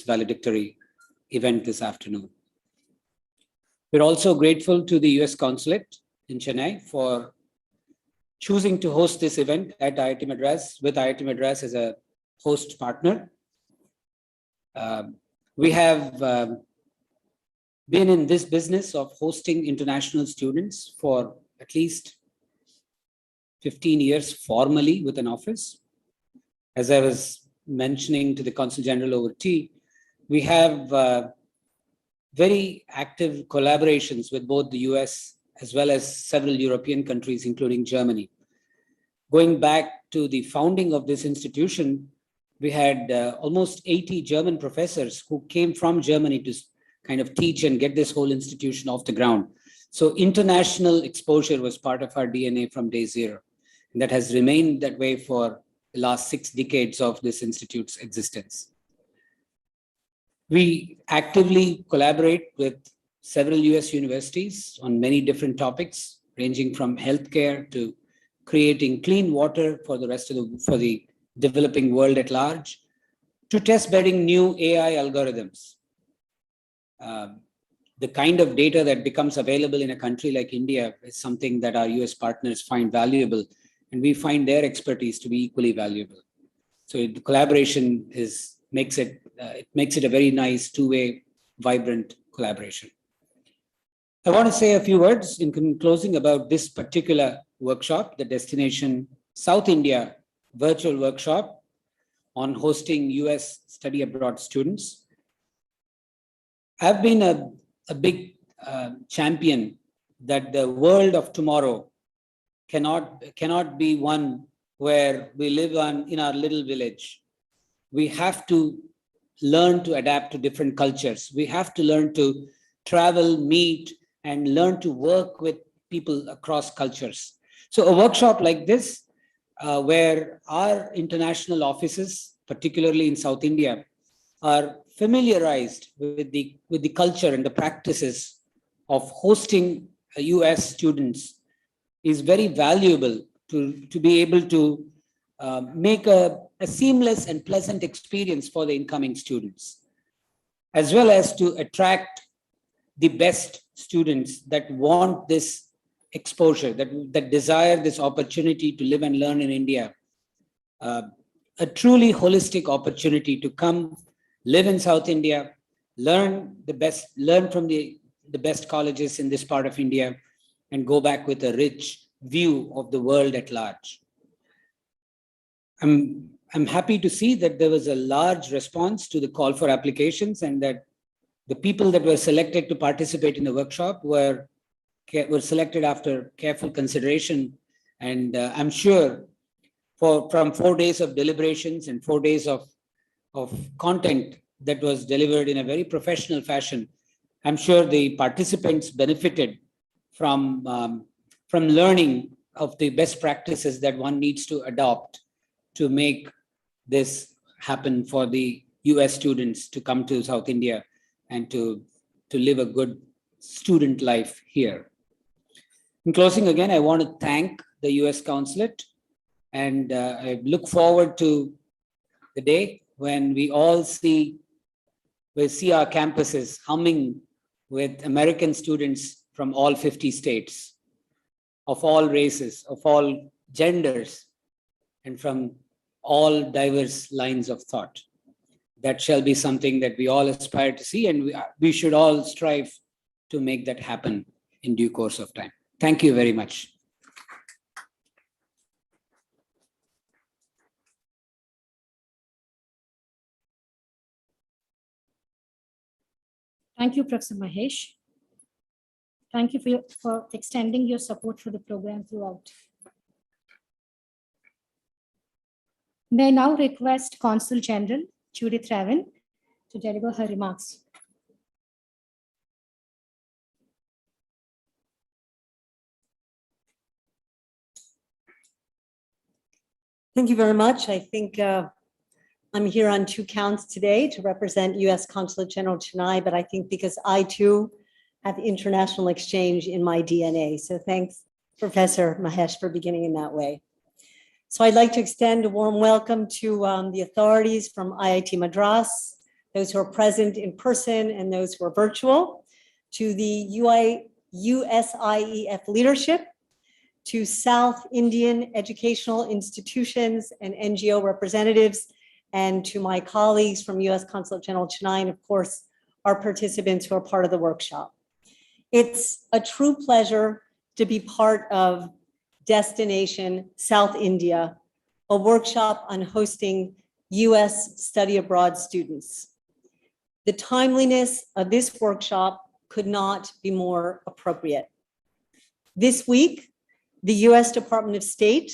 valedictory event this afternoon. We're also grateful to the US Consulate in Chennai for choosing to host this event at IIT Madras, with IIT Madras as a host partner. We have been in this business of hosting international students for at least 15 years formally with an office. As I was mentioning to the Consul General over tea, we have very active collaborations with both the US as well as several European countries, including Germany. Going back to the founding of this institution, we had almost 80 German professors who came from Germany to kind of teach and get this whole institution off the ground. So international exposure was part of our DNA from day zero. And that has remained that way for the last 6 decades of this institute's existence. We actively collaborate with several US universities on many different topics, ranging from healthcare to creating clean water for the rest of the developing world at large, to test bedding new AI algorithms. The kind of data that becomes available in a country like India is something that our US partners find valuable, and we find their expertise to be equally valuable. So the collaboration makes it a very nice two-way, vibrant collaboration. I want to say a few words in closing about this particular workshop, the Destination South India virtual workshop on hosting US study abroad students. I've been a big champion that the world of tomorrow cannot be one where we live in our little village. We have to learn to adapt to different cultures. We have to learn to travel, meet, and learn to work with people across cultures. So a workshop like this, where our international offices, particularly in South India, are familiarized with the culture and the practices of hosting US students, is very valuable to be able to make a seamless and pleasant experience for the incoming students, as well as to attract the best students that want this exposure, that desire this opportunity to live and learn in India, a truly holistic opportunity to come live in South India, learn from the best colleges in this part of India, and go back with a rich view of the world at large. I'm happy to see that there was a large response to the call for applications, and that the people that were selected to participate in the workshop were selected after careful consideration. And I'm sure from 4 days of deliberations and 4 days of content that was delivered in a very professional fashion, I'm sure the participants benefited from learning of the best practices that one needs to adopt to make this happen for the US students to come to South India and to live a good student life here. In closing, again, I want to thank the US Consulate, and I look forward to the day when we'll see our campuses humming with American students from all 50 states, of all races, of all genders, and from all diverse lines of thought. That shall be something that we all aspire to see, and we should all strive to make that happen in due course of time. Thank you very much. Thank you, Professor Mahesh. Thank you for extending your support for the program throughout. May I now request Consul General Judith to deliver her remarks. Thank you very much. I think I'm here on 2 counts today to represent U.S. Consulate General Chennai, but I think because I too have international exchange in my DNA. So thanks, Professor Mahesh, for beginning in that way. So I'd like to extend a warm welcome to the authorities from IIT Madras, those who are present in person and those who are virtual, to the USIEF leadership, to South Indian educational institutions and NGO representatives, and to my colleagues from U.S. Consulate General Chennai, and of course, our participants who are part of the workshop. It's a true pleasure to be part of Destination South India, a workshop on hosting U.S. study abroad students. The timeliness of this workshop could not be more appropriate. This week, the U.S. Department of State,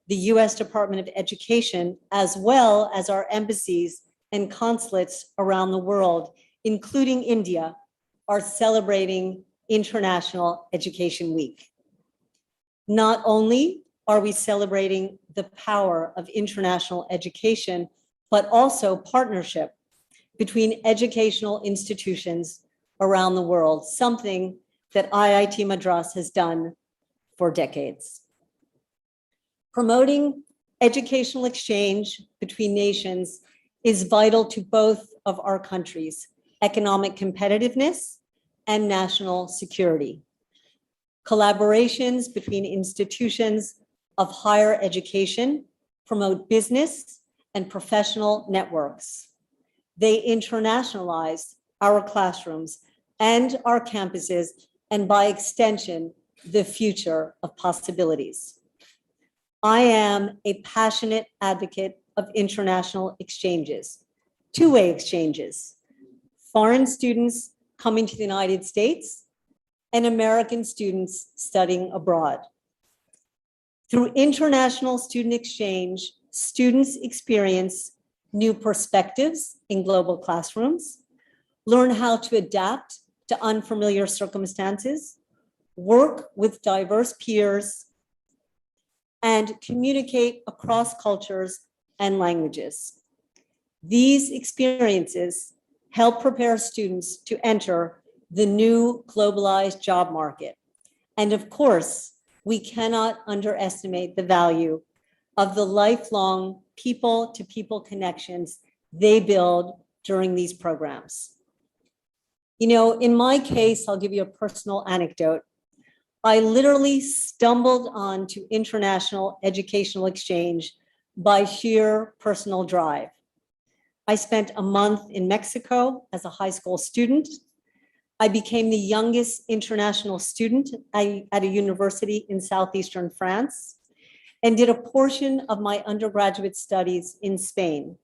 the U.S. Department of Education, as well as our embassies and consulates around the world, including India, are celebrating International Education Week. Not only are we celebrating the power of international education, but also partnership between educational institutions around the world, something that IIT Madras has done for decades. Promoting educational exchange between nations is vital to both of our countries' economic competitiveness and national security. Collaborations between institutions of higher education promote business and professional networks. They internationalize our classrooms and our campuses, and by extension, the future of possibilities. I am a passionate advocate of international exchanges, two-way exchanges, foreign students coming to the United States and American students studying abroad. Through international student exchange, students experience new perspectives in global classrooms, learn how to adapt to unfamiliar circumstances, work with diverse peers, and communicate across cultures and languages. These experiences help prepare students to enter the new globalized job market. And of course, we cannot underestimate the value of the lifelong people-to-people connections they build during these programs. You know, in my case, I'll give you a personal anecdote. I literally stumbled onto international educational exchange by sheer personal drive. I spent a month in Mexico as a high school student. I became the youngest international student at a university in southeastern France and did a portion of my undergraduate studies in Spain.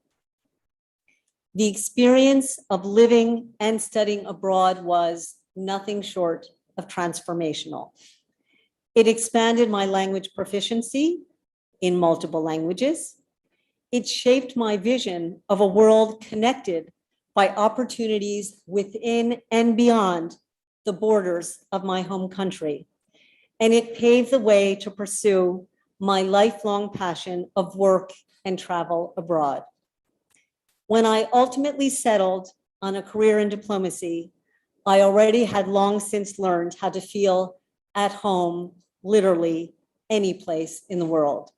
The experience of living and studying abroad was nothing short of transformational. It expanded my language proficiency in multiple languages. It shaped my vision of a world connected by opportunities within and beyond the borders of my home country. And it paved the way to pursue my lifelong passion of work and travel abroad. When I ultimately settled on a career in diplomacy, I already had long since learned how to feel at home, literally any place in the world.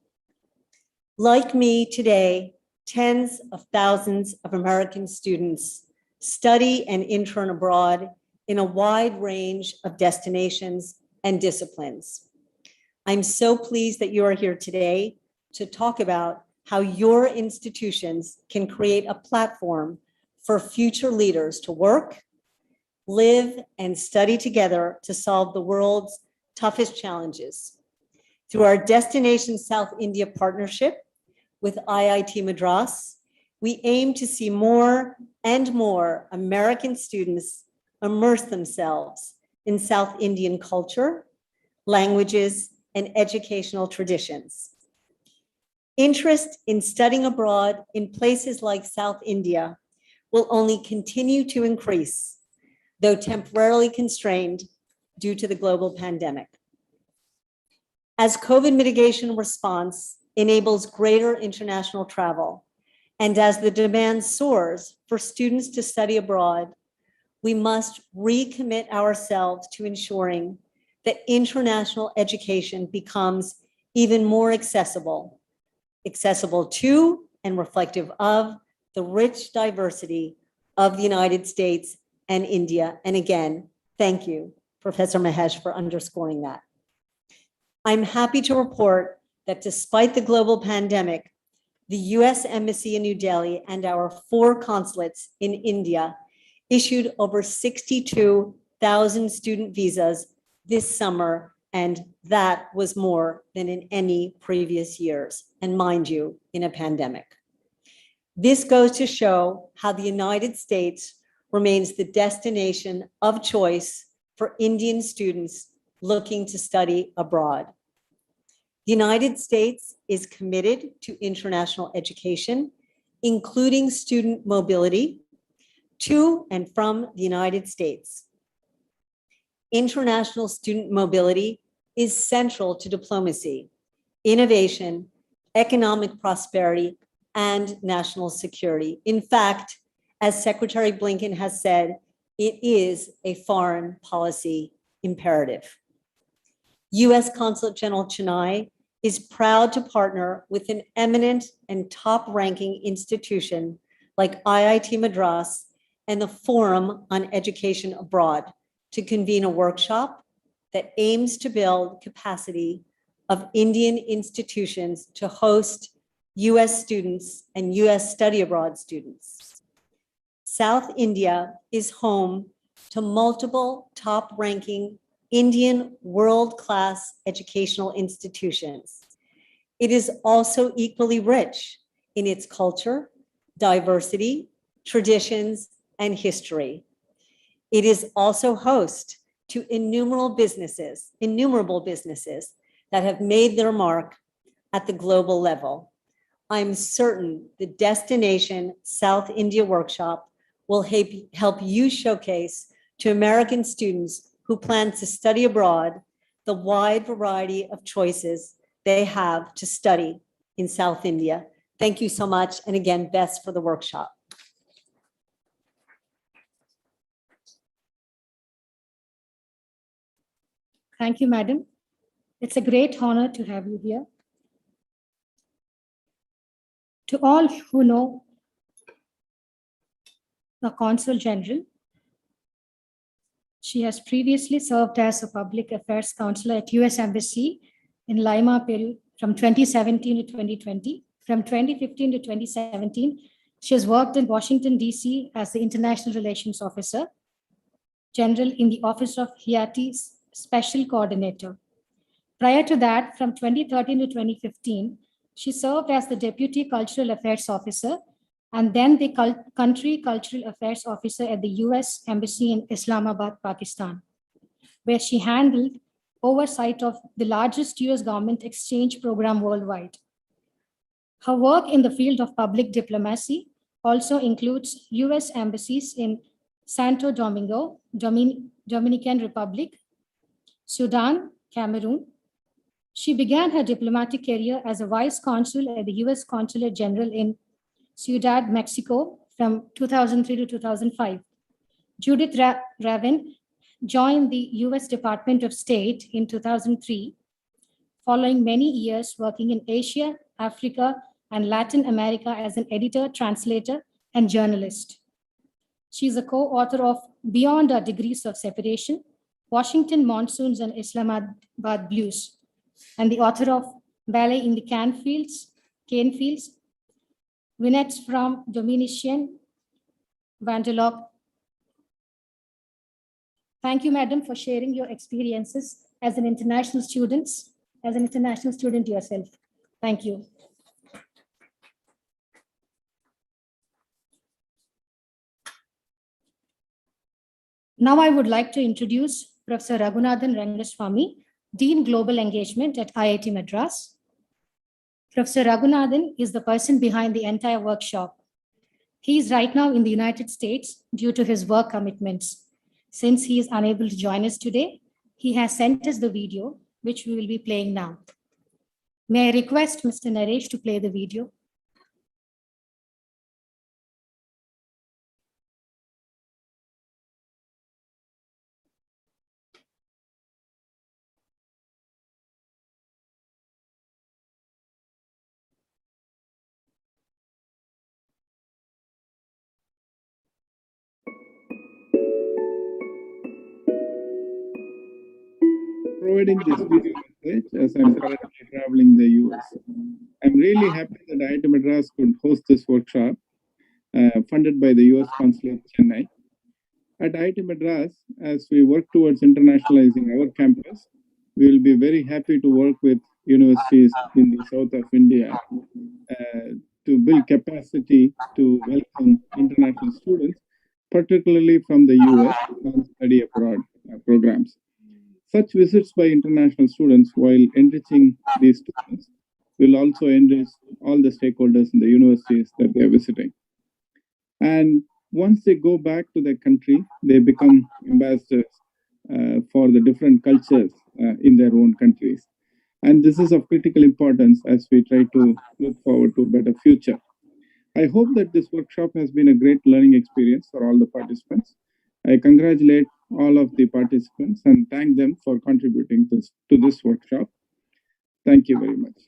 Like me today, tens of thousands of American students study and intern abroad in a wide range of destinations and disciplines. I'm so pleased that you are here today to talk about how your institutions can create a platform for future leaders to work, live, and study together to solve the world's toughest challenges. Through our Destination South India partnership with IIT Madras, we aim to see more and more American students immerse themselves in South Indian culture, languages, and educational traditions. Interest in studying abroad in places like South India will only continue to increase, though temporarily constrained due to the global pandemic. As COVID mitigation response enables greater international travel, and as the demand soars for students to study abroad, we must recommit ourselves to ensuring that international education becomes even more accessible to and reflective of the rich diversity of the United States and India. And again, thank you, Professor Mahesh, for underscoring that. I'm happy to report that despite the global pandemic, the US Embassy in New Delhi and our 4 consulates in India issued over 62,000 student visas this summer, and that was more than in any previous years, and mind you, in a pandemic. This goes to show how the United States remains the destination of choice for Indian students looking to study abroad. The United States is committed to international education, including student mobility to and from the United States. International student mobility is central to diplomacy, innovation, economic prosperity, and national security. In fact, as Secretary Blinken has said, it is a foreign policy imperative. U.S. Consulate General Chennai is proud to partner with an eminent and top-ranking institution like IIT Madras and the Forum on Education Abroad to convene a workshop that aims to build capacity of Indian institutions to host U.S. students and U.S. study abroad students. South India is home to multiple top-ranking Indian world-class educational institutions. It is also equally rich in its culture, diversity, traditions, and history. It is also host to innumerable businesses that have made their mark at the global level. I'm certain the Destination South India Workshop will help you showcase to American students who plan to study abroad the wide variety of choices they have to study in South India. Thank you so much. And again, best for the workshop. Thank you, madam. It's a great honor to have you here. To all who know the Consul General, she has previously served as a public affairs counselor at US Embassy in Lima, Peru from 2017 to 2020. From 2015 to 2017, she has worked in Washington, D.C. as the International Relations Officer General in the Office of IIT's Special Coordinator. Prior to that, from 2013 to 2015, she served as the Deputy Cultural Affairs Officer and then the Country Cultural Affairs Officer at the US Embassy in Islamabad, Pakistan, where she handled oversight of the largest US government exchange program worldwide. Her work in the field of public diplomacy also includes US embassies in Santo Domingo, Dominican Republic, Sudan, Cameroon. She began her diplomatic career as a vice consul at the US Consulate General in Ciudad, Mexico from 2003 to 2005. Judith Raven joined the US Department of State in 2003, following many years working in Asia, Africa, and Latin America as an editor, translator, and journalist. She is a co-author of Beyond Our Degrees of Separation, Washington Monsoons and Islamabad Blues, and the author of Ballet in the Cane Fields, Vignettes from Domitian Vanderlog. Thank you, madam, for sharing your experiences as an international student yourself. Thank you. Now I would like to introduce Professor Raghunathan Rangaswamy, Dean Global Engagement at IIT Madras. Professor Raghunathan is the person behind the entire workshop. He is right now in the United States due to his work commitments. Since he is unable to join us today, he has sent us the video, which we will be playing now. May I request Mr. Naresh to play the video? providing this video message as I'm currently traveling the US. I'm really happy that IIT Madras could host this workshop funded by the US Consulate Chennai. At IIT Madras, as we work towards internationalizing our campus, we will be very happy to work with universities in the south of India to build capacity to welcome international students, particularly from the US on study abroad programs. Such visits by international students, while enriching these students, will also enrich all the stakeholders in the universities that they are visiting. And once they go back to their country, they become ambassadors for the different cultures in their own countries. And this is of critical importance as we try to look forward to a better future. I hope that this workshop has been a great learning experience for all the participants. I congratulate all of the participants and thank them for contributing to this workshop. Thank you very much.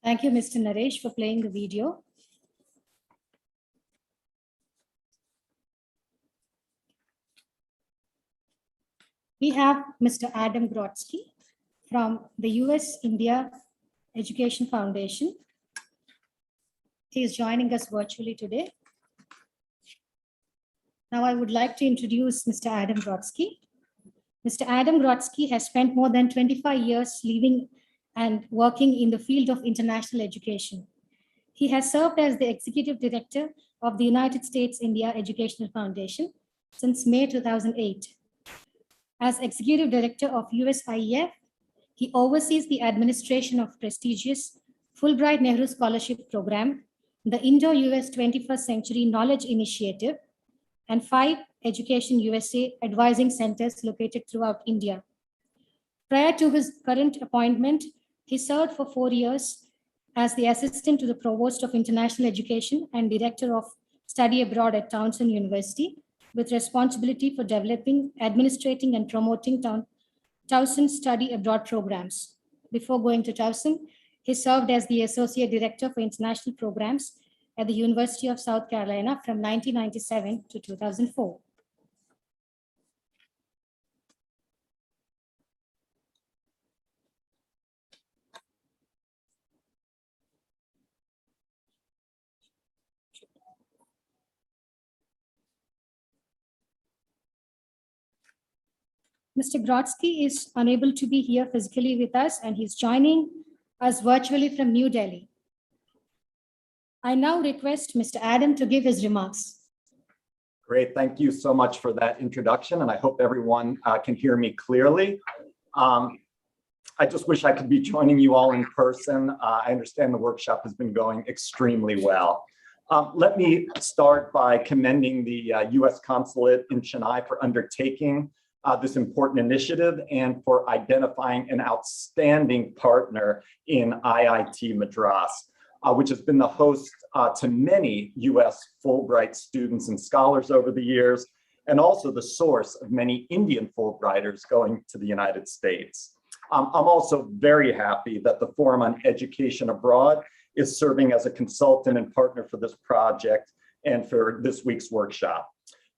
Thank you, Mr. Naresh, for playing the video. We have Mr. Adam Rodzky from the US-India Education Foundation. He is joining us virtually today. Now I would like to introduce Mr. Adam Rodzky. Mr. Adam Rodzky has spent more than 25 years living and working in the field of international education. He has served as the Executive Director of the United States-India Educational Foundation since May 2008. As Executive Director of USIEF, he oversees the administration of prestigious Fulbright Nehru Scholarship Program, the Indo-US 21st Century Knowledge Initiative, and 5 Education USA advising centers located throughout India. Prior to his current appointment, he served for 4 years as the Assistant to the Provost of International Education and Director of Study Abroad at Towson University, with responsibility for developing, administrating, and promoting Towson study abroad programs. Before going to Towson, he served as the Associate Director for International Programs at the University of South Carolina from 1997 to 2004. Mr. Rodzky is unable to be here physically with us, and he's joining us virtually from New Delhi. I now request Mr. Adam to give his remarks. Great, thank you so much for that introduction, and I hope everyone can hear me clearly. I just wish I could be joining you all in person. I understand the workshop has been going extremely well. Let me start by commending the US Consulate in Chennai for undertaking this important initiative and for identifying an outstanding partner in IIT Madras, which has been the host to many US Fulbright students and scholars over the years, and also the source of many Indian Fulbrighters going to the United States. I'm also very happy that the Forum on Education Abroad is serving as a consultant and partner for this project and for this week's workshop.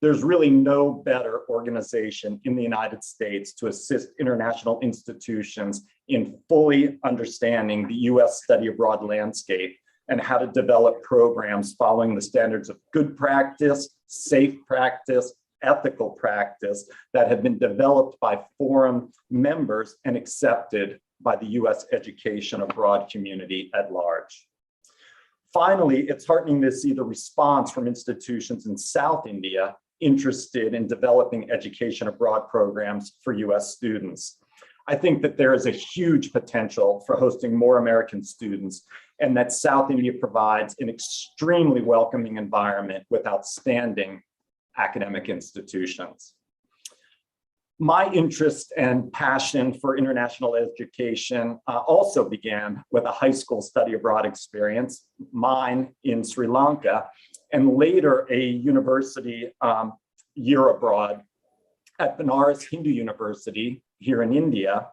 There's really no better organization in the United States to assist international institutions in fully understanding the US study abroad landscape and how to develop programs following the standards of good practice, safe practice, ethical practice that have been developed by Forum members and accepted by the US education abroad community at large. Finally, it's heartening to see the response from institutions in South India interested in developing education abroad programs for US students. I think that there is a huge potential for hosting more American students, and that South India provides an extremely welcoming environment with outstanding academic institutions. My interest and passion for international education also began with a high school study abroad experience, mine in Sri Lanka, and later a university year abroad at Banaras Hindu University here in India.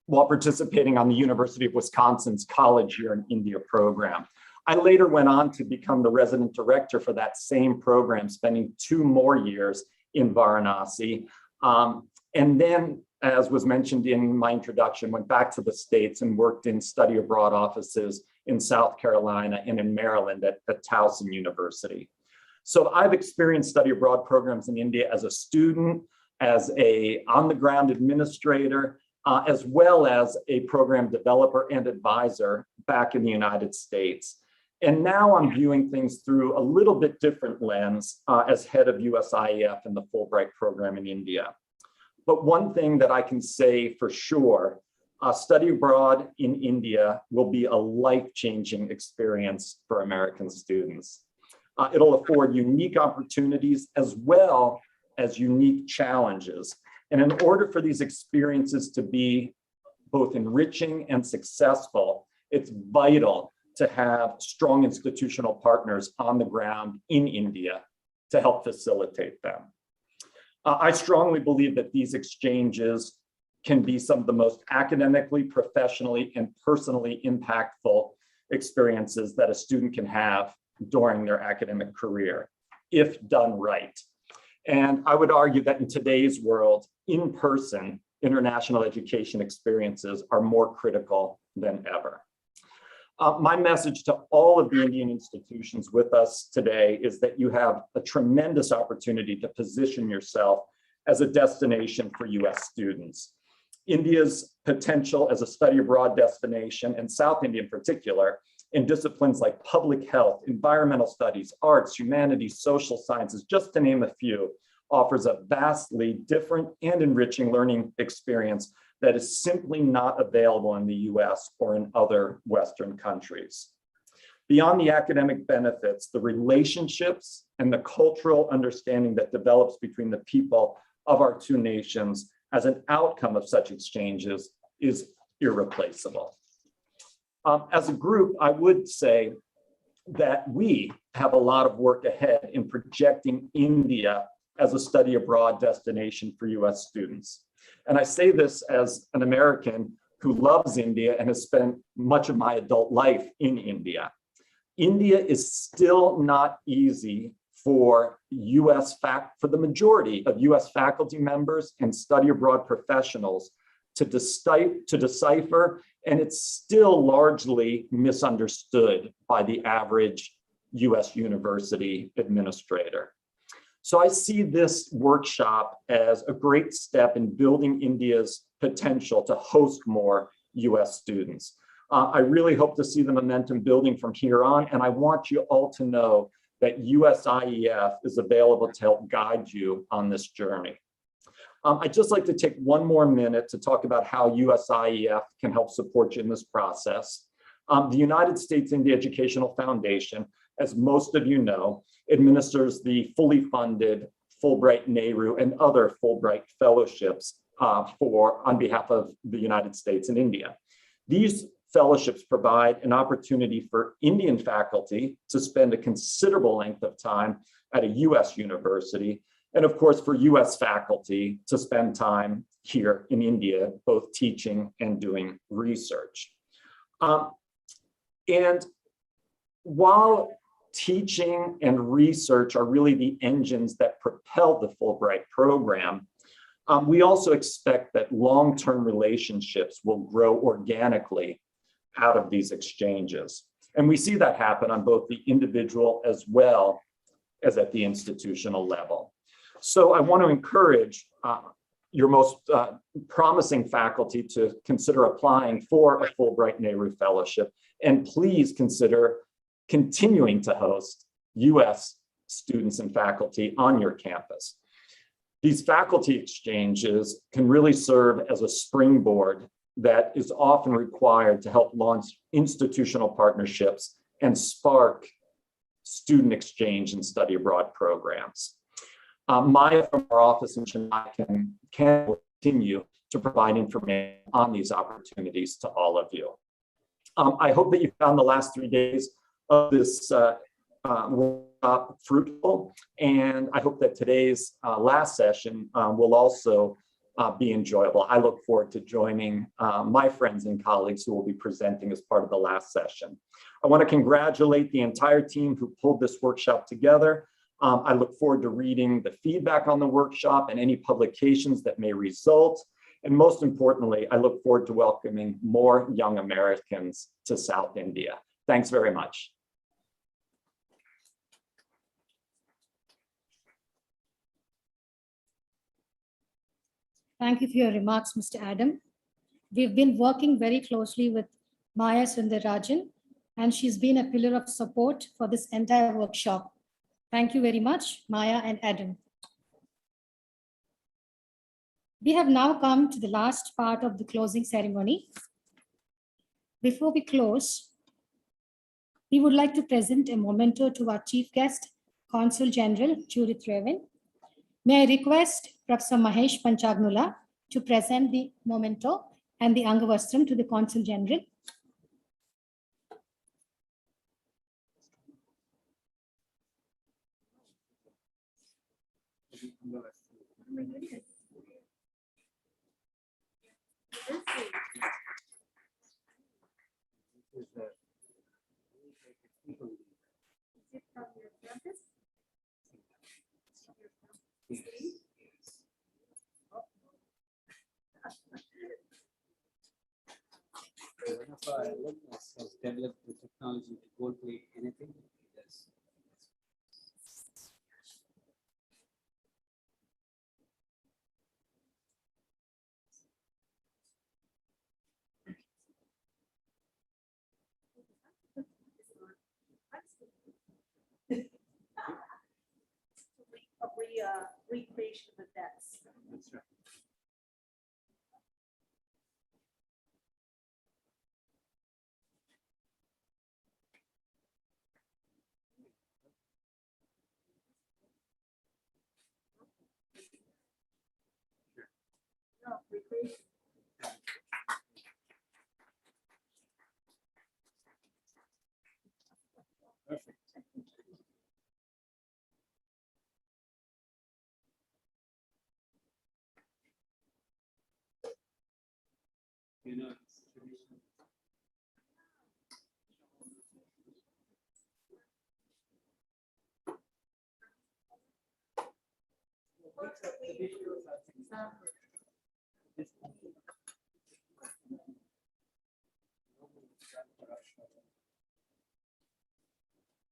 while participating on the University of Wisconsin's College Year in India program. I later went on to become the resident director for that same program, spending 2 more years in Varanasi. And then, as was mentioned in my introduction, went back to the States and worked in study abroad offices in South Carolina and in Maryland at Towson University. So I've experienced study abroad programs in India as a student, as a on-the-ground administrator, as well as a program developer and advisor back in the United States. And now I'm viewing things through a little bit different lens as head of USIEF and the Fulbright program in India. But one thing that I can say for sure, study abroad in India will be a life-changing experience for American students. It'll afford unique opportunities as well as unique challenges. And in order for these experiences to be both enriching and successful, it's vital to have strong institutional partners on the ground in India to help facilitate them. I strongly believe that these exchanges can be some of the most academically, professionally, and personally impactful experiences that a student can have during their academic career, if done right. And I would argue that in today's world, in-person international education experiences are more critical than ever. My message to all of the Indian institutions with us today is that you have a tremendous opportunity to position yourself as a destination for US students. India's potential as a study abroad destination, and South India in particular, in disciplines like public health, environmental studies, arts, humanities, social sciences, just to name a few, offers a vastly different and enriching learning experience that is simply not available in the US or in other Western countries. Beyond the academic benefits, the relationships and the cultural understanding that develops between the people of our 2 nations as an outcome of such exchanges is irreplaceable. As a group, I would say that we have a lot of work ahead in projecting India as a study abroad destination for US students. And I say this as an American who loves India and has spent much of my adult life in India. India is still not easy for for the majority of US faculty members and study abroad professionals to decipher, and it's still largely misunderstood by the average US university administrator. So I see this workshop as a great step in building India's potential to host more US students. I really hope to see the momentum building from here on, and I want you all to know that USIEF is available to help guide you on this journey. I'd just like to take one more minute to talk about how USIEF can help support you in this process. The United States India Educational Foundation, as most of you know, administers the fully funded Fulbright, Nehru, and other Fulbright fellowships on behalf of the United States and India. These fellowships provide an opportunity for Indian faculty to spend a considerable length of time at a US university, and of course for US faculty to spend time here in India, both teaching and doing research. And while teaching and research are really the engines that propel the Fulbright program, we also expect that long-term relationships will grow organically out of these exchanges. And we see that happen on both the individual as well as at the institutional level. So I want to encourage your most promising faculty to consider applying for a Fulbright Nehru Fellowship, and please consider continuing to host US students and faculty on your campus. These faculty exchanges can really serve as a springboard that is often required to help launch institutional partnerships and spark student exchange and study abroad programs. Maya from our office in Chennai can continue to provide information on these opportunities to all of you. I hope that you found the last 3 days of this workshop fruitful, and I hope that today's last session will also be enjoyable. I look forward to joining my friends and colleagues who will be presenting as part of the last session. I want to congratulate the entire team who pulled this workshop together. I look forward to reading the feedback on the workshop and any publications that may result. And most importantly, I look forward to welcoming more young Americans to South India. Thanks very much. Thank you for your remarks, Mr. Adam. We've been working very closely with Maya Sundarajan, and she's been a pillar of support for this entire workshop. Thank you very much, Maya and Adam. We have now come to the last part of the closing ceremony. Before we close, we would like to present a memento to our chief guest, Consul General Judith. May I request Professor Mahesh Panchagnula to present the memento and the Angavastram to the Consul General. Has developed the technology to gold plate anything. Yes. Recreation of events. That's right. No, recreation. Perfect. You know, it's traditional.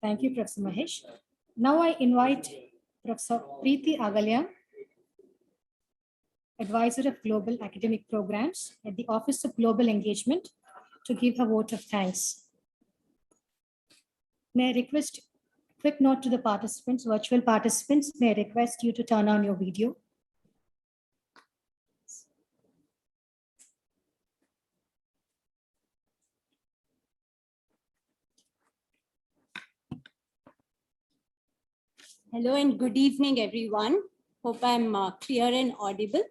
Thank you, Professor Mahesh. Now I invite Professor Preeti Agalya, Advisor of Global Academic Programs at the Office of Global Engagement, to give her vote of thanks. May I request a quick note to the participants, virtual participants, may I request you to turn on your video. Hello and good evening, everyone. Hope I'm clear and audible.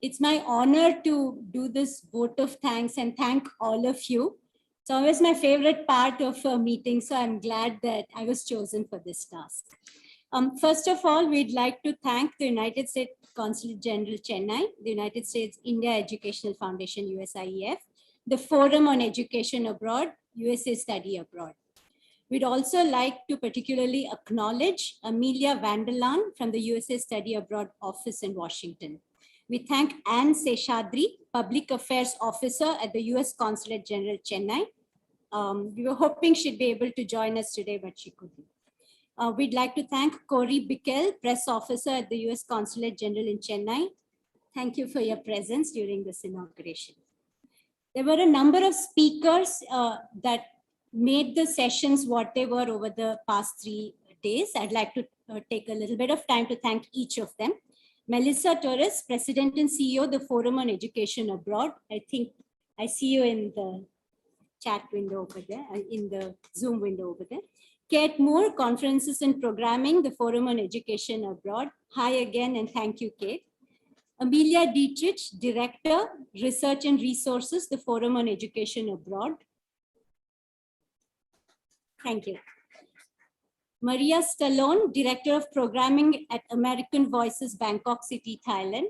It's my honor to do this vote of thanks and thank all of you. It's always my favorite part of a meeting, so I'm glad that I was chosen for this task. First of all, we'd like to thank the United States Consulate General Chennai, the United States India Educational Foundation, USIEF, the Forum on Education Abroad, USA Study Abroad. We'd also like to particularly acknowledge Amelia Vanderlaan from the USA Study Abroad office in Washington. We thank Anne Seshadri, Public Affairs Officer at the US Consulate General, Chennai. We were hoping she'd be able to join us today, but she couldn't. We'd like to thank Corey Bickel, Press Officer at the US Consulate General in Chennai. Thank you for your presence during this inauguration. There were a number of speakers that made the sessions what they were over the past 3 days. I'd like to take a little bit of time to thank each of them. Melissa Torres, President and CEO of the Forum on Education Abroad. I think I see you in the chat window over there, in the Zoom window over there. Kate Moore, Conferences and Programming, the Forum on Education Abroad. Hi again and thank you, Kate. Amelia Dietrich, Director, Research and Resources, the Forum on Education Abroad. Thank you. Maria Stallone, Director of Programming at American Voices, Bangkok City, Thailand.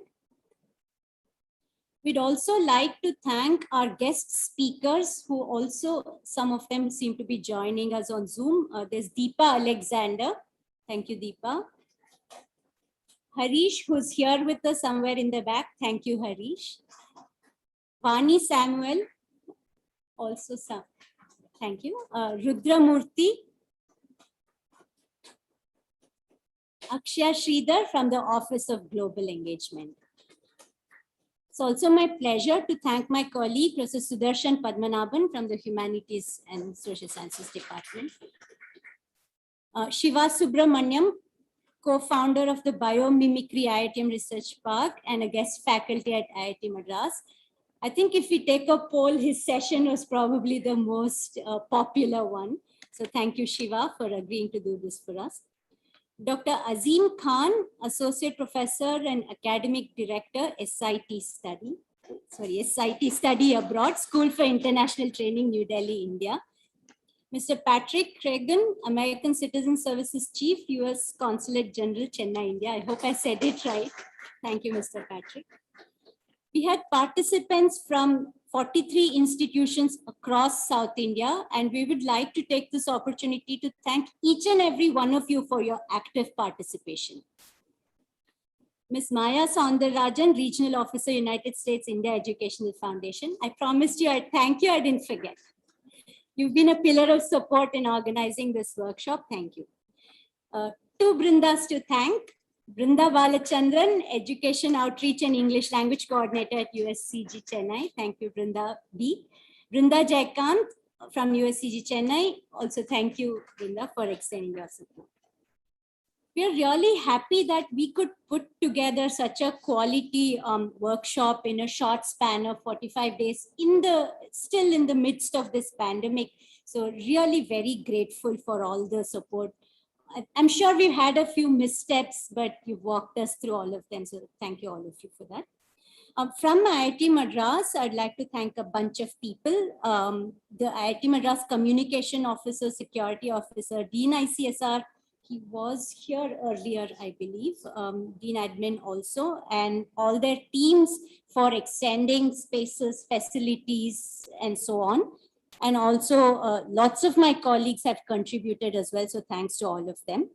We'd also like to thank our guest speakers who also, some of them seem to be joining us on Zoom. There's Deepa Alexander. Thank you, Deepa. Harish, who's here with us somewhere in the back. Thank you, Harish. Pani Samuel, also some. Thank you. Rudramurthy. Akshaya Sridhar from the Office of Global Engagement. It's also my pleasure to thank my colleague, Professor Sudarshan Padmanabhan from the Humanities and Social Sciences Department. Shiva Subramaniam, co-founder of the Biomimicry IITM Research Park and a guest faculty at IIT Madras. I think if we take a poll, his session was probably the most popular one. So thank you, Shiva, for agreeing to do this for us. Dr. Azim Khan, Associate Professor and Academic Director, SIT Study Abroad, School for International Training, New Delhi, India. Mr. Patrick Cregan, American Citizen Services Chief, US Consulate General, Chennai, India. I hope I said it right. Thank you, Mr. Patrick. We had participants from 43 institutions across South India, and we would like to take this opportunity to thank each and every one of you for your active participation. Ms. Maya Soundararajan, Regional Officer, United States India Educational Foundation. I promised you I'd thank you, I didn't forget. You've been a pillar of support in organizing this workshop. Thank you. Two Brindas to thank. Brinda Balachandran, Education Outreach and English Language Coordinator at USCG Chennai. Thank you, Brinda B. Brinda Jaikant from USCG Chennai. Also, thank you, Brinda, for extending your support. We are really happy that we could put together such a quality workshop in a short span of 45 days still in the midst of this pandemic. So really very grateful for all the support. I'm sure we've had a few missteps, but you've walked us through all of them. So thank you all of you for that. From IIT Madras, I'd like to thank a bunch of people. The IIT Madras Communication Officer, Security Officer, Dean ICSR, he was here earlier, I believe, Dean Admin also, and all their teams for extending spaces, facilities, and so on. And also lots of my colleagues have contributed as well. So thanks to all of them.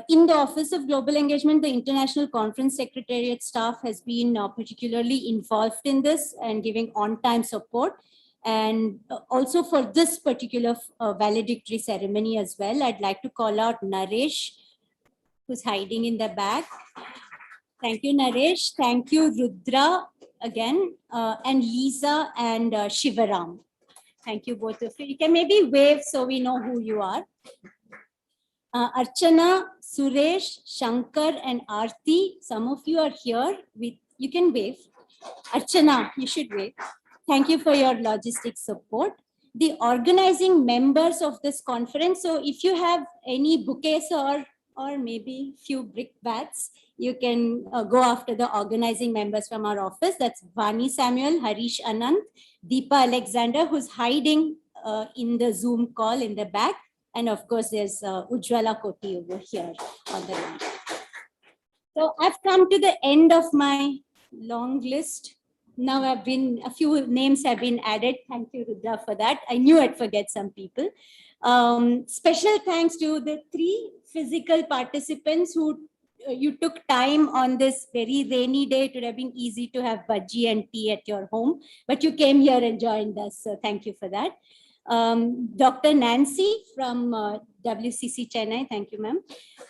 In the Office of Global Engagement, the International Conference Secretariat staff has been particularly involved in this and giving on-time support. And also for this particular valedictory ceremony as well, I'd like to call out Naresh, who's hiding in the back. Thank you, Naresh. Thank you, Rudra, again, and Lisa and Shivaram. Thank you, both of you. You can maybe wave so we know who you are. Archana, Suresh, Shankar, and Aarti, some of you are here. You can wave. Archana, you should wave. Thank you for your logistics support. The organizing members of this conference. So if you have any bouquets or maybe few brickbats, you can go after the organizing members from our office. That's Vani Samuel, Harish Anand, Deepa Alexander, who's hiding in the Zoom call in the back. And of course, there's Ujjwala Koti over here on the right. So I've come to the end of my long list. Now a few names have been added. Thank you, Rudra, for that. I knew I'd forget some people. Special thanks to the 3 physical participants who you took time on this very rainy day. It would have been easy to have bhaji and tea at your home, but you came here and joined us. So thank you for that. Dr. Nancy from WCC Chennai. Thank you, ma'am.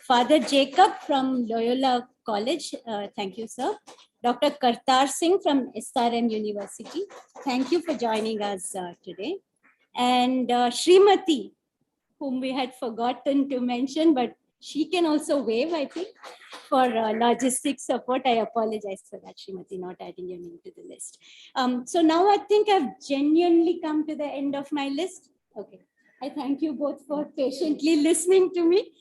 Father Jacob from Loyola College. Thank you, sir. Dr. Kartar Singh from SRM University. Thank you for joining us today. And Srimati, whom we had forgotten to mention, but she can also wave, I think, for logistics support. I apologize for that, Srimati, not adding your name to the list. So now I think I've genuinely come to the end of my list. Okay, I thank you both for patiently listening to me.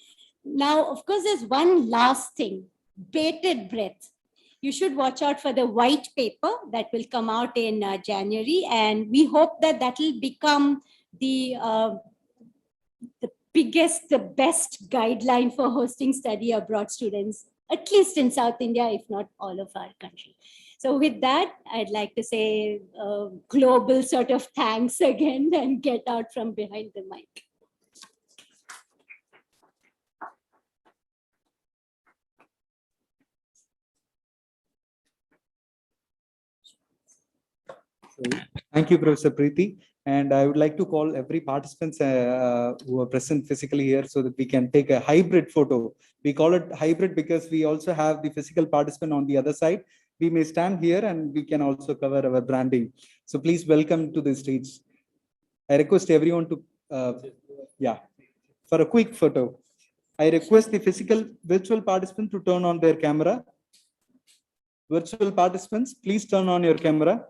Now, of course, there's one last thing, bated breath. You should watch out for the white paper that will come out in January. And we hope that that will become the biggest, the best guideline for hosting study abroad students, at least in South India, if not all of our country. So with that, I'd like to say global sort of thanks again and get out from behind the mic. Thank you, Professor Preeti. And I would like to call every participants who are present physically here so that we can take a hybrid photo. We call it hybrid because we also have the physical participant on the other side. We may stand here and we can also cover our branding. So please welcome to the stage. I request everyone to, for a quick photo. I request the virtual participant to turn on their camera. Virtual participants, please turn on your camera.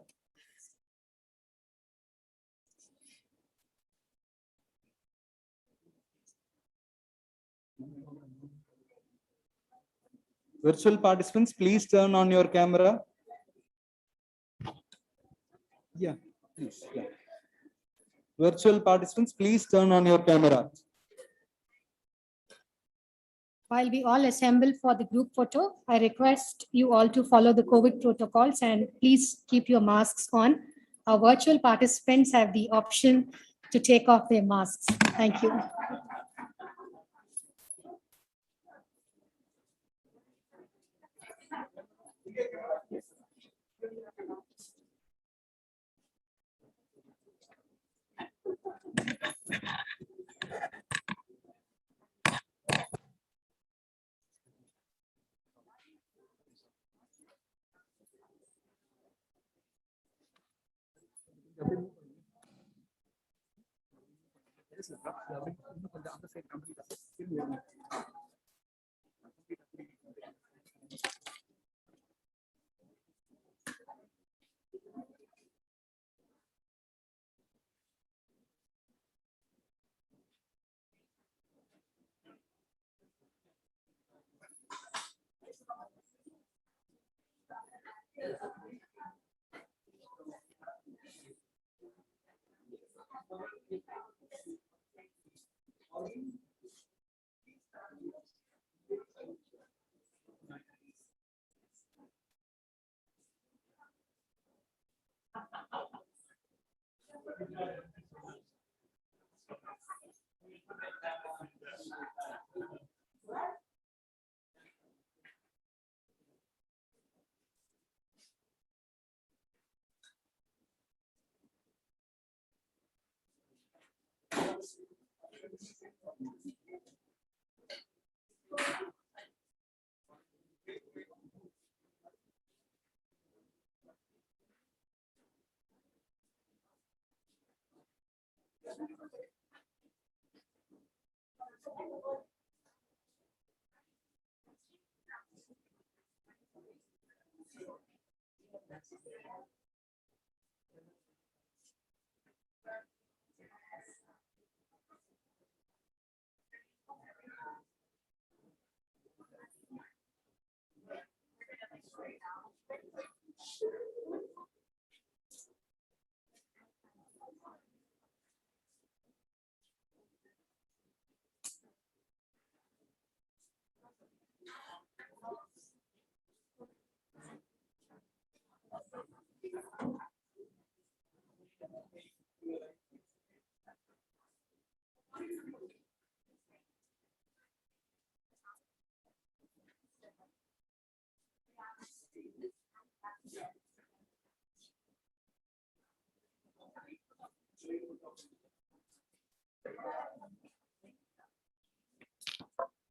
Virtual participants, please turn on your camera. Yeah, please. Yeah. Virtual participants, please turn on your camera. While we all assemble for the group photo, I request you all to follow the COVID protocols and please keep your masks on. Our virtual participants have the option to take off their masks. Thank you.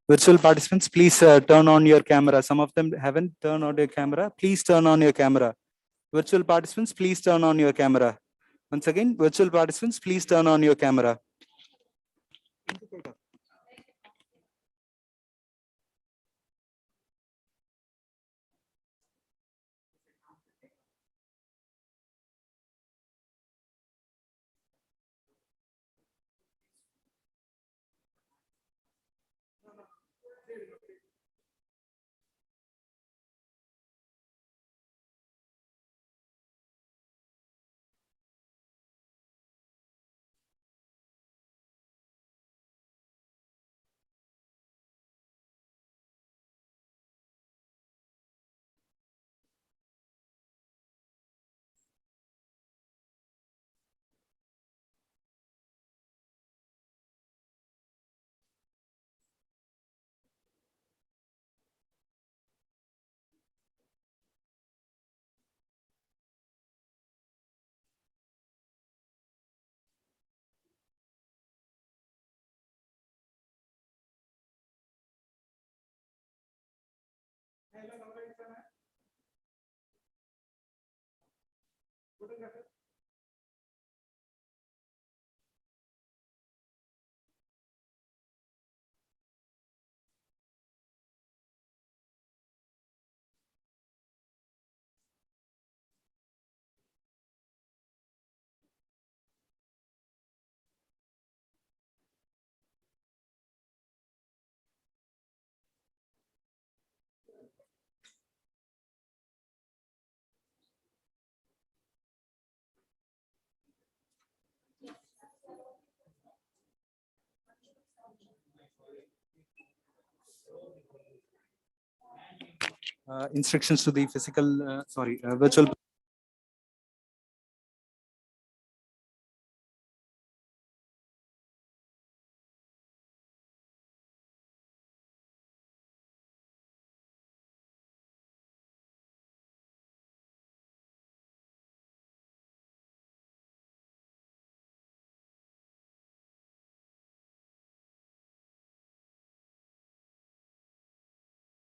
Virtual participants, please turn on your camera. Some of them haven't turned on their camera. Please turn on your camera. Virtual participants, please turn on your camera. Once again, virtual participants, please turn on your camera. Instructions to the virtual